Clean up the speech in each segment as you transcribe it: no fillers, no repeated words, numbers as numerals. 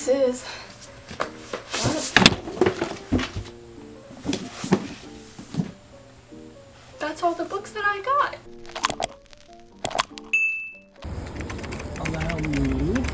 this is. That's all the books that I got. Allow me.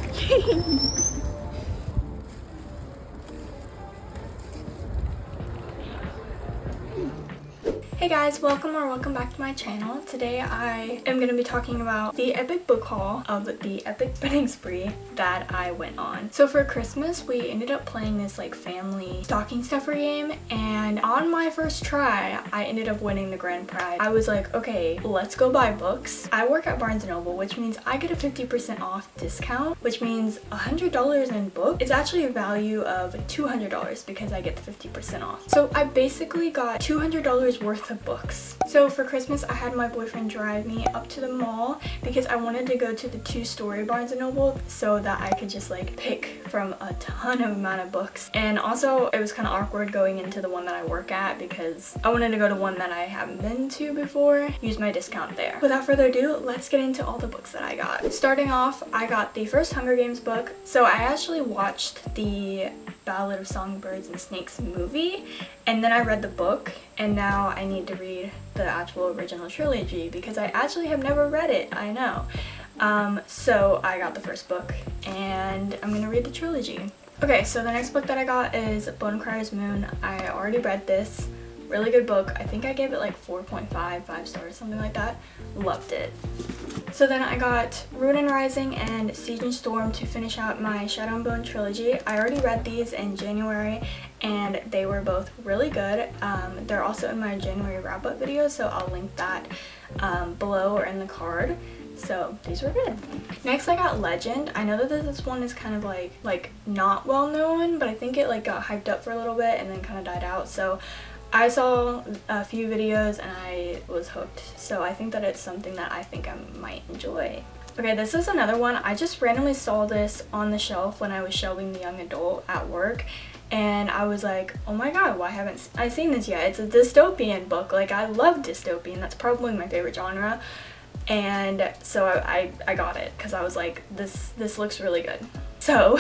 Hey guys, welcome back to my channel. Today I am going to be talking about the epic book haul of the epic spending spree that I went on. So for Christmas we ended up playing this like family stocking stuffer game, and on my first try I ended up winning the grand prize. I was like, okay, let's go buy books. I work at Barnes & Noble, which means I get a 50% off discount, which means $100 in book is actually a value of $200 because I get the 50% off. So I basically got $200 worth of books. So for Christmas I had my boyfriend drive me up to the mall because I wanted to go to the two-story Barnes & Noble so that I could just like pick from a ton of amount of books. And also it was kind of awkward going into the one that I work at because I wanted to go to one that I haven't been to before, use my discount there. Without further ado, let's get into all the books that I got. Starting off, I got the first Hunger Games book. So I actually watched the Ballad of Songbirds and Snakes movie, and then I read the book, and now I need to read the actual original trilogy because I actually have never read it. I know. So I got the first book and I'm gonna read the trilogy. Okay, so the next book that I got is Bone Crier's Moon. I already read this. Really good book. I think I gave it like 4.5 stars, something like that. Loved it. So then I got Ruin and Rising and Siege and Storm to finish out my Shadow and Bone trilogy. I already read these in January and they were both really good. They're also in my January wrap-up video, so I'll link that below or in the card. So these were good. Next I got Legend. I know that this one is kind of like not well known, but I think it like got hyped up for a little bit and then kind of died out. So I saw a few videos and I was hooked, so I think that it's something that I think I might enjoy. Okay, this is another one. I just randomly saw this on the shelf when I was shelving the young adult at work, and I was like, oh my god, why haven't I seen this yet? It's a dystopian book. Like, I love dystopian. That's probably my favorite genre. And so I got it because I was like, this looks really good. So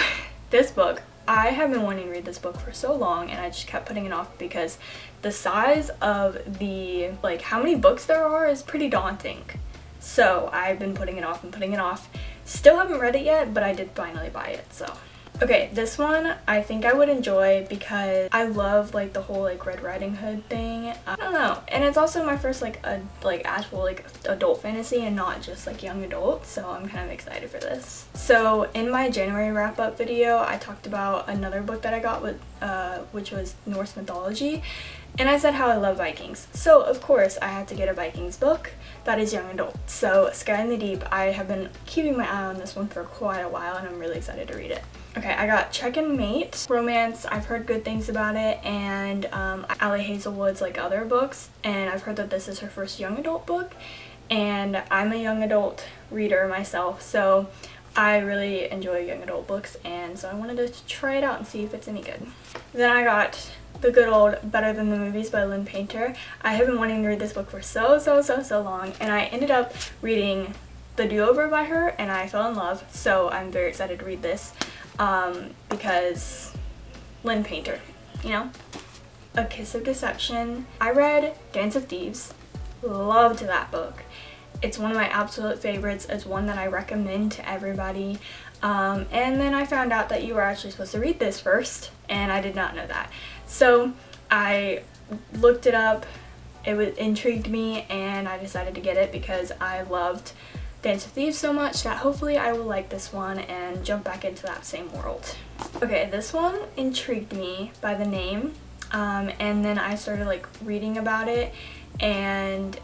this book, I have been wanting to read this book for so long and I just kept putting it off because the size of the, like, how many books there are is pretty daunting. So I've been putting it off and putting it off. Still haven't read it yet, but I did finally buy it, so. Okay, this one I think I would enjoy because I love like the whole like Red Riding Hood thing. I don't know, and it's also my first like actual like adult fantasy and not just like young adult, so I'm kind of excited for this. So in my January wrap-up video I talked about another book that I got with which was Norse mythology, and I said how I love Vikings. So of course I had to get a Vikings book that is young adult. So Sky in the Deep, I have been keeping my eye on this one for quite a while and I'm really excited to read it. Okay, I got Check and Mate romance. I've heard good things about it, and Allie Hazelwood's like other books, and I've heard that this is her first young adult book, and I'm a young adult reader myself, so I really enjoy young adult books, and so I wanted to try it out and see if it's any good. Then I got the good old Better Than the Movies by Lynn Painter. I have been wanting to read this book for so long, and I ended up reading The Do-Over by her, and I fell in love, so I'm very excited to read this. Because Lynn Painter, you know? A Kiss of Deception. I read Dance of Thieves. Loved that book. It's one of my absolute favorites. It's one that I recommend to everybody. And then I found out that you were actually supposed to read this first, and I did not know that. So I looked it up. It intrigued me, and I decided to get it because I loved Dance of Thieves so much that hopefully I will like this one and jump back into that same world. Okay, this one intrigued me by the name, and then I started like reading about it and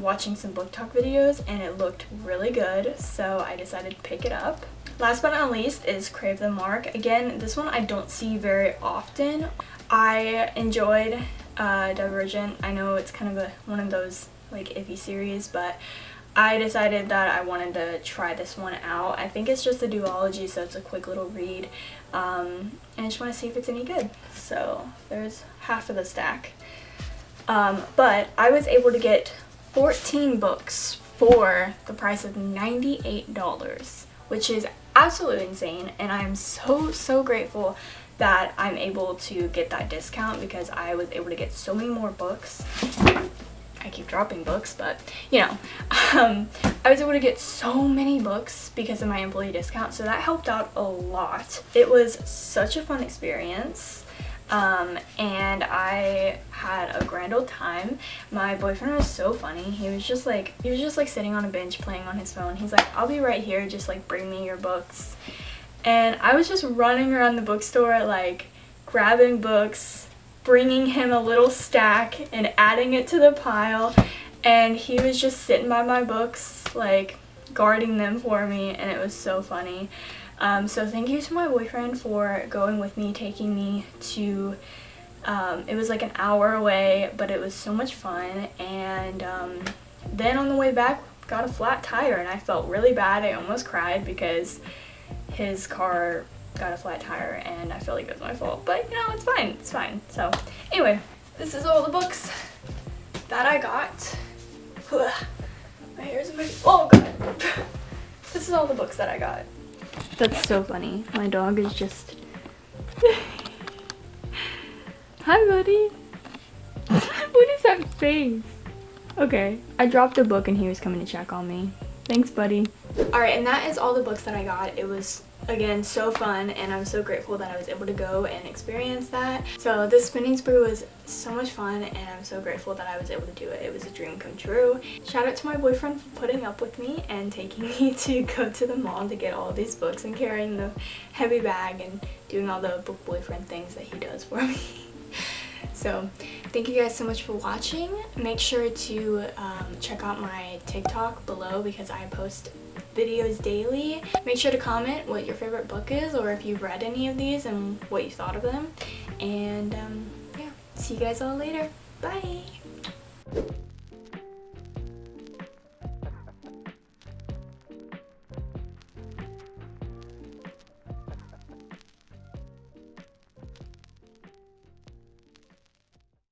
watching some book talk videos, and it looked really good, so I decided to pick it up. Last but not least is Crave the Mark. Again, this one I don't see very often. I enjoyed Divergent. I know it's kind of one of those like iffy series, but I decided that I wanted to try this one out. I think it's just a duology, so it's a quick little read, and I just want to see if it's any good. So there's half of the stack. But I was able to get 14 books for the price of $98, which is absolutely insane, and I'm so grateful that I'm able to get that discount because I was able to get so many more books. I keep dropping books, but you know, I was able to get so many books because of my employee discount, so that helped out a lot. It was such a fun experience, and I had a grand old time. My boyfriend was so funny. He was just like sitting on a bench playing on his phone. He's like, "I'll be right here, just like bring me your books." And I was just running around the bookstore like grabbing books, bringing him a little stack and adding it to the pile, and he was just sitting by my books like guarding them for me, and it was so funny. So thank you to my boyfriend for going with me, taking me to it was like an hour away, but it was so much fun. And then on the way back got a flat tire, and I felt really bad. I almost cried because his car got a flat tire, and I feel like it was my fault, but you know, it's fine. So anyway, this is all the books that I got. My hair's in my, oh god. This is all the books that I got. That's so funny. My dog is just hi buddy. What is that face? Okay, I dropped a book and he was coming to check on me. Thanks, buddy. Alright, and that is all the books that I got. It was, again, so fun, and I'm so grateful that I was able to go and experience that. So this spinning spree was so much fun, and I'm so grateful that I was able to do it. It was a dream come true. Shout out to my boyfriend for putting up with me and taking me to go to the mall to get all these books and carrying the heavy bag and doing all the book boyfriend things that he does for me. So thank you guys so much for watching. Make sure to check out my TikTok below because I post videos daily. Make sure to comment what your favorite book is, or if you've read any of these and what you thought of them. And yeah, see you guys all later. Bye!